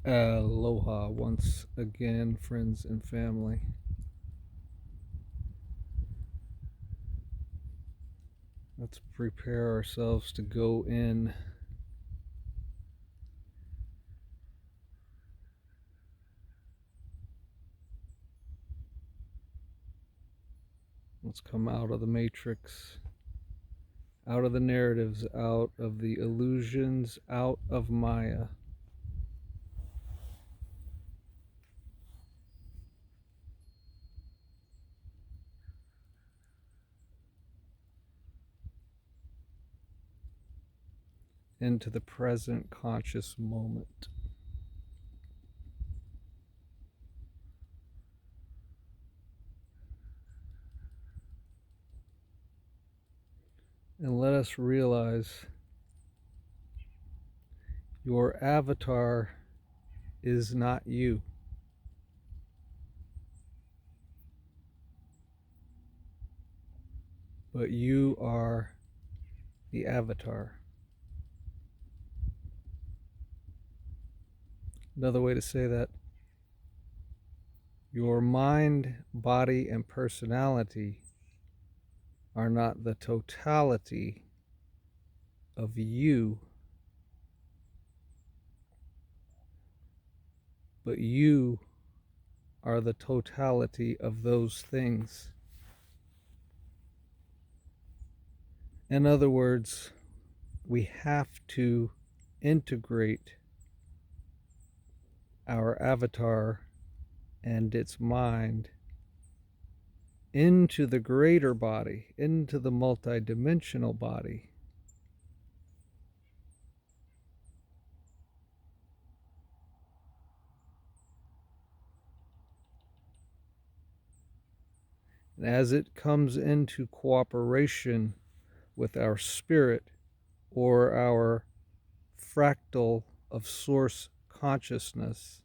Aloha once again, friends and family. Let's prepare ourselves to go in. Let's come out of the matrix, out of the narratives, out of the illusions, out of Maya. Into the present conscious moment. And let us realize your avatar is not you. But you are the avatar. Another way to say that, your mind, body, and personality are not the totality of you, but you are the totality of those things. In other words, we have to integrate our avatar and its mind into the greater body, into the multidimensional body. And as it comes into cooperation with our spirit or our fractal of source consciousness,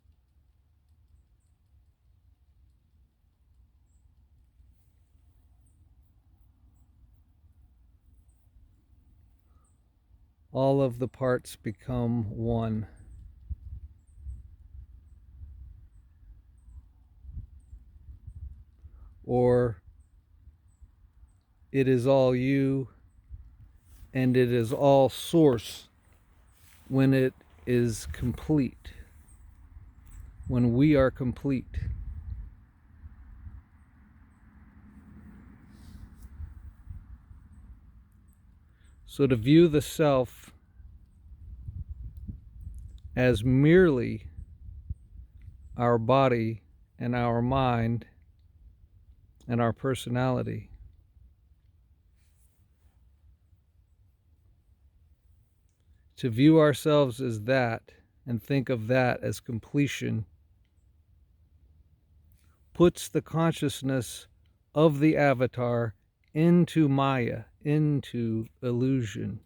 all of the parts become one. Or it is all you and it is all source when it is complete, when we are complete. So to view the self as merely our body and our mind and our personality, to view ourselves as that and think of that as completion, puts the consciousness of the avatar into Maya, into illusion.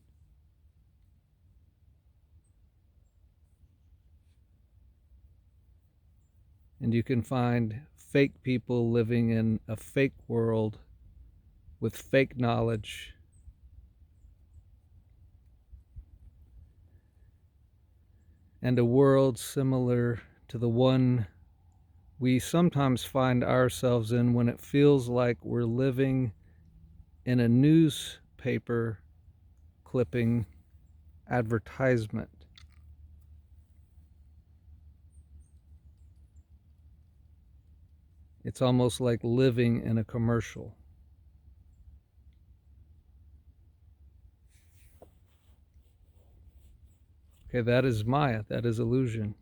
And you can find fake people living in a fake world with fake knowledge. And a world similar to the one we sometimes find ourselves in when it feels like we're living in a newspaper clipping advertisement. It's almost like living in a commercial. Okay, that is Maya, that is illusion,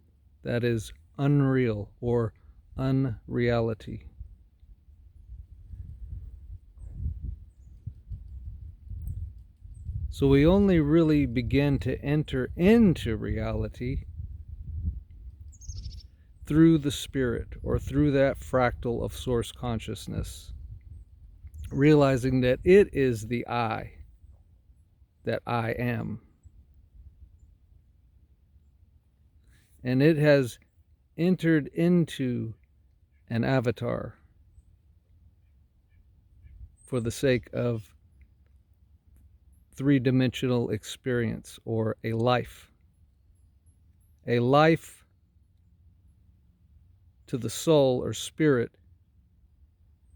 that is unreal or unreality. So we only really begin to enter into reality through the spirit or through that fractal of source consciousness, realizing that it is the I, that I am. And it has entered into an avatar for the sake of three-dimensional experience or a life to the soul or spirit,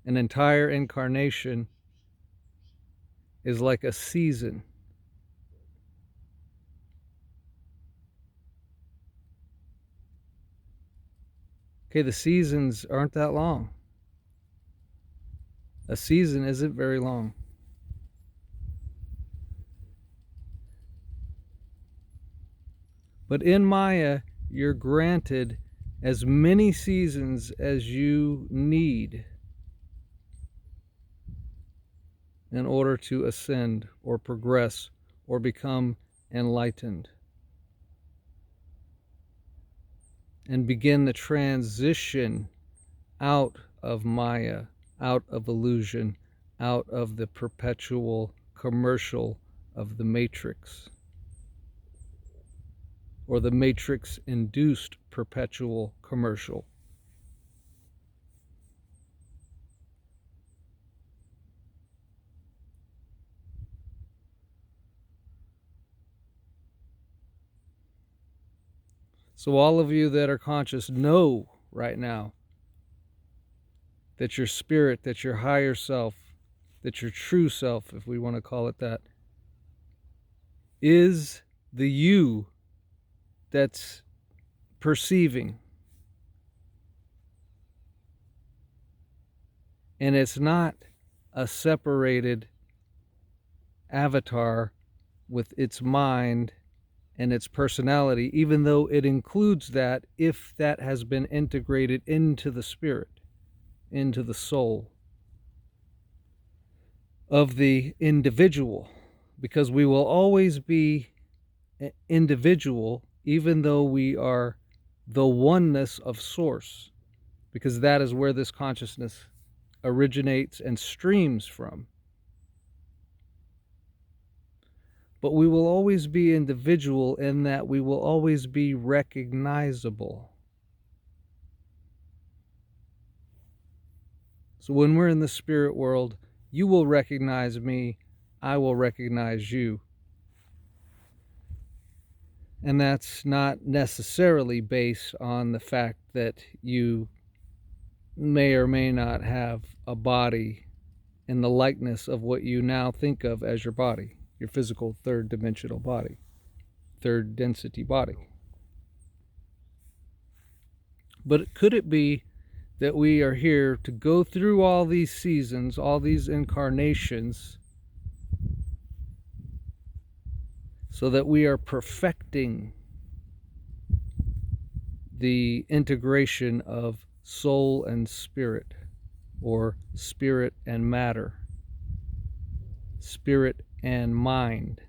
an entire incarnation is like a season. Okay, the seasons aren't that long. A season isn't very long. But in Maya, you're granted as many seasons as you need in order to ascend or progress or become enlightened and begin the transition out of Maya, out of illusion, out of the perpetual commercial of the Matrix, or the Matrix-induced perpetual commercial. So all of you that are conscious know right now that your spirit, that your higher self, that your true self, if we want to call it that, is the you that's perceiving. And it's not a separated avatar with its mind and its personality, even though it includes that if that has been integrated into the spirit, into the soul of the individual, because we will always be individual even though we are the oneness of source, because that is where this consciousness originates and streams from. But we will always be individual in that we will always be recognizable. So when we're in the spirit world, you will recognize me, I will recognize you. And that's not necessarily based on the fact that you may or may not have a body in the likeness of what you now think of as your body, your physical third dimensional body, third density body. But could it be that we are here to go through all these seasons, all these incarnations, so that we are perfecting the integration of soul and spirit, or spirit and matter, spirit and mind,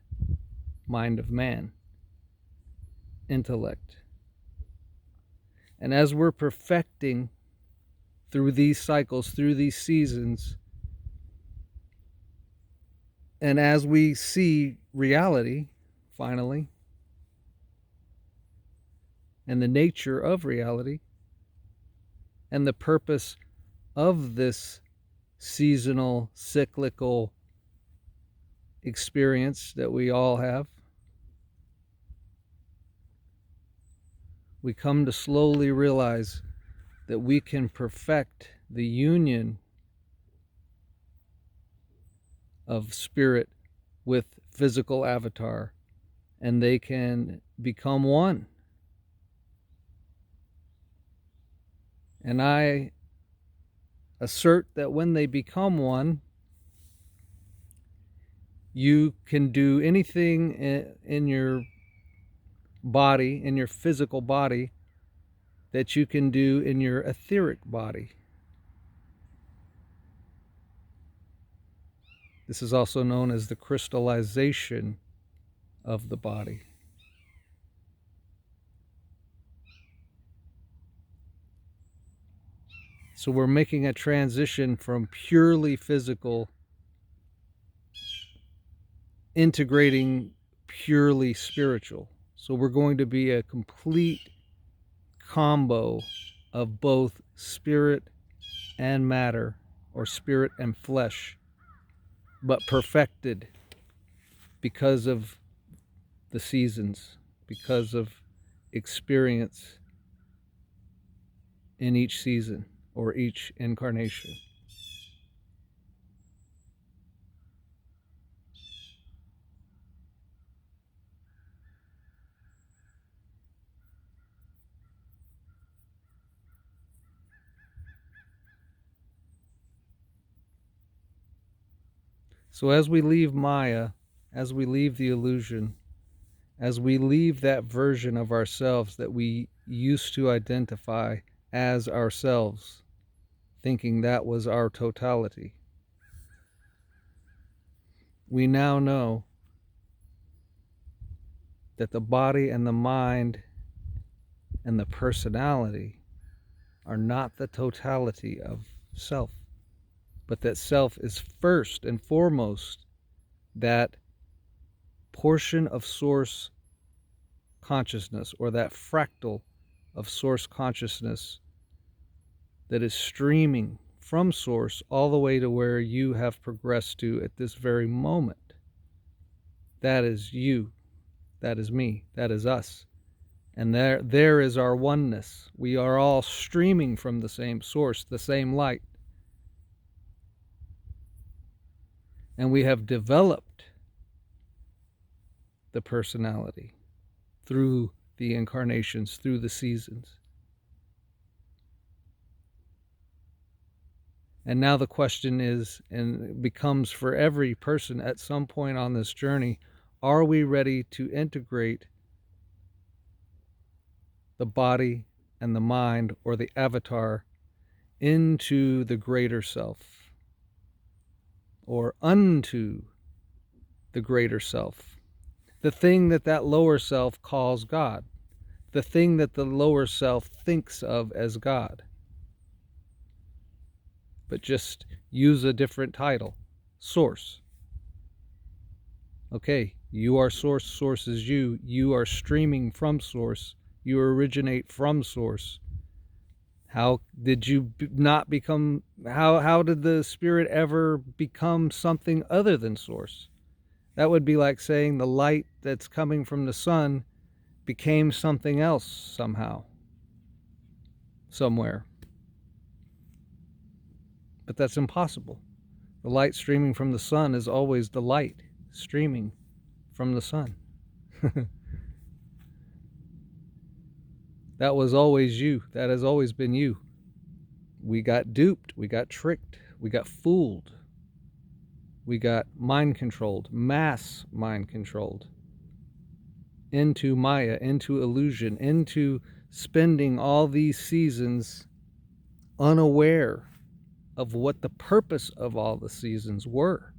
mind of man, intellect. And as we're perfecting through these cycles, through these seasons, and as we see reality, finally, and the nature of reality, and the purpose of this seasonal, cyclical experience that we all have, we come to slowly realize that we can perfect the union of spirit with physical avatar, and they can become one. And I assert that when they become one, you can do anything in your body, in your physical body, that you can do in your etheric body. This is also known as the crystallization of the body. So we're making a transition from purely physical, integrating purely spiritual. So we're going to be a complete combo of both spirit and matter, or spirit and flesh, but perfected because of the seasons, because of experience, in each season or each incarnation. So as we leave Maya, as we leave the illusion, as we leave that version of ourselves that we used to identify as ourselves, thinking that was our totality, we now know that the body and the mind and the personality are not the totality of self, but that self is first and foremost that portion of source consciousness, or that fractal of source consciousness that is streaming from source all the way to where you have progressed to at this very moment. That is you. That is me. That is us. And there is our oneness. We are all streaming from the same source, the same light. And we have developed the personality through the incarnations, through the seasons. And now the question is, and it becomes for every person at some point on this journey, are we ready to integrate the body and the mind, or the avatar, into the greater self, or unto the greater self? The thing that lower self calls God, the thing that the lower self thinks of as God, but just use a different title, source. Okay, you are source, source is you. You are streaming from source. You originate from source. How did you not become, how did the spirit ever become something other than source? That would be like saying the light that's coming from the sun became something else somehow, somewhere. But that's impossible. The light streaming from the sun is always the light streaming from the sun. That was always you. That has always been you. We got duped. We got tricked. We got fooled. We got mind controlled, mass mind controlled, into Maya, into illusion, into spending all these seasons unaware of what the purpose of all the seasons were,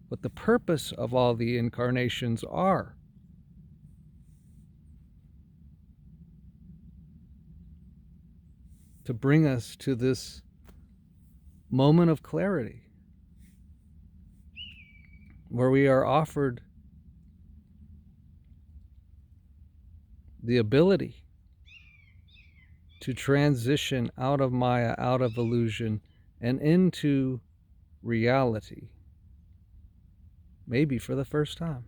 what the purpose of all the incarnations are. To bring us to this moment of clarity where we are offered the ability to transition out of Maya, out of illusion, and into reality, maybe for the first time.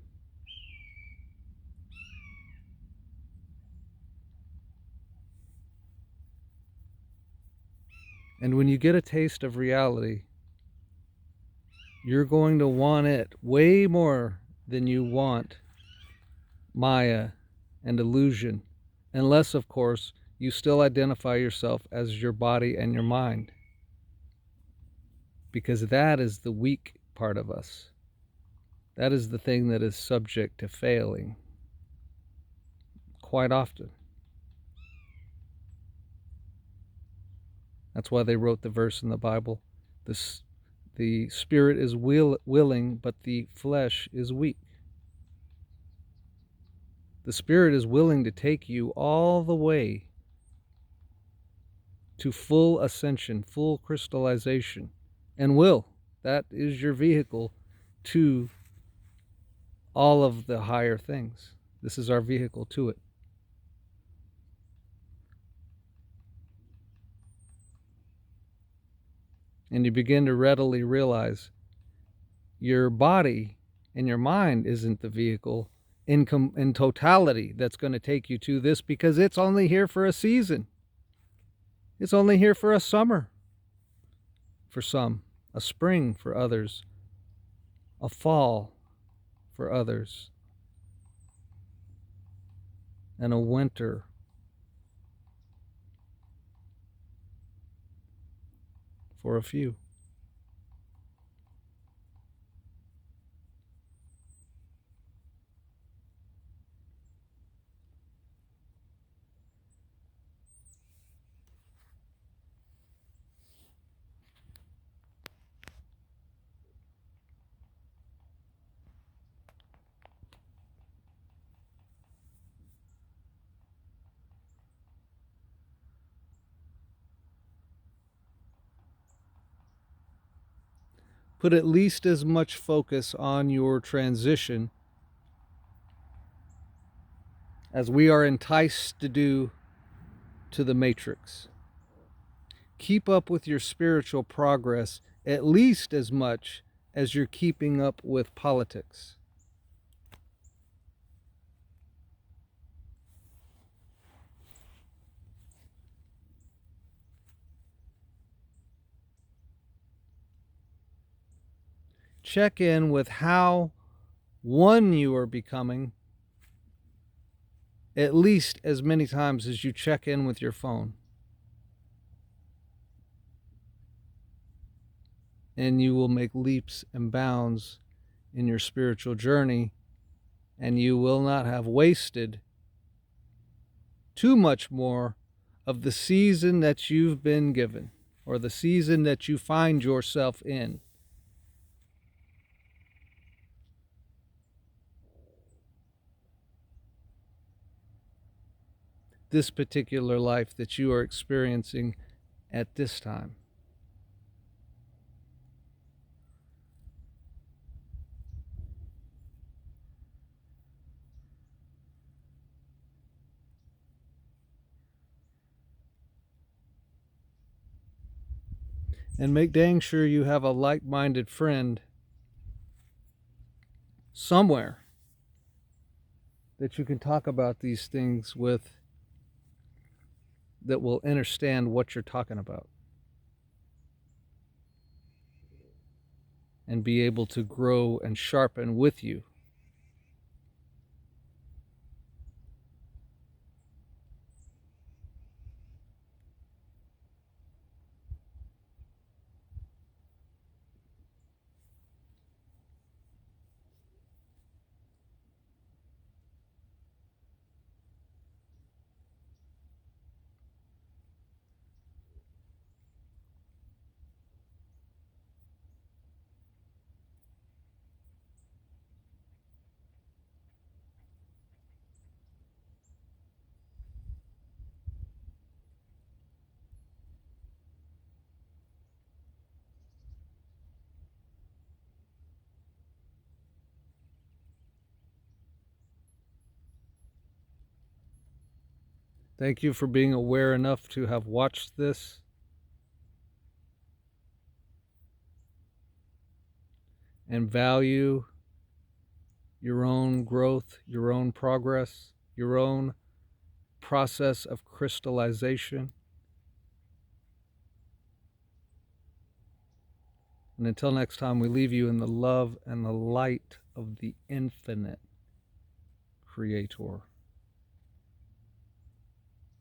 And when you get a taste of reality, you're going to want it way more than you want Maya and illusion, unless, of course, you still identify yourself as your body and your mind, because that is the weak part of us. That is the thing that is subject to failing quite often. That's why they wrote the verse in the Bible, the spirit is willing, but the flesh is weak. The spirit is willing to take you all the way to full ascension, full crystallization, and will. That is your vehicle to all of the higher things. This is our vehicle to it. And you begin to readily realize your body and your mind isn't the vehicle in totality that's going to take you to this, because it's only here for a season. It's only here for a summer for some, a spring for others, a fall for others, and a winter for a few. Put at least as much focus on your transition as we are enticed to do to the matrix. Keep up with your spiritual progress at least as much as you're keeping up with politics. Check in with how one you are becoming at least as many times as you check in with your phone. And you will make leaps and bounds in your spiritual journey, and you will not have wasted too much more of the season that you've been given or the season that you find yourself in. This particular life that you are experiencing at this time. And make dang sure you have a like-minded friend somewhere that you can talk about these things with that will understand what you're talking about and be able to grow and sharpen with you. Thank you for being aware enough to have watched this. And value your own growth, your own progress, your own process of crystallization. And until next time, we leave you in the love and the light of the infinite Creator.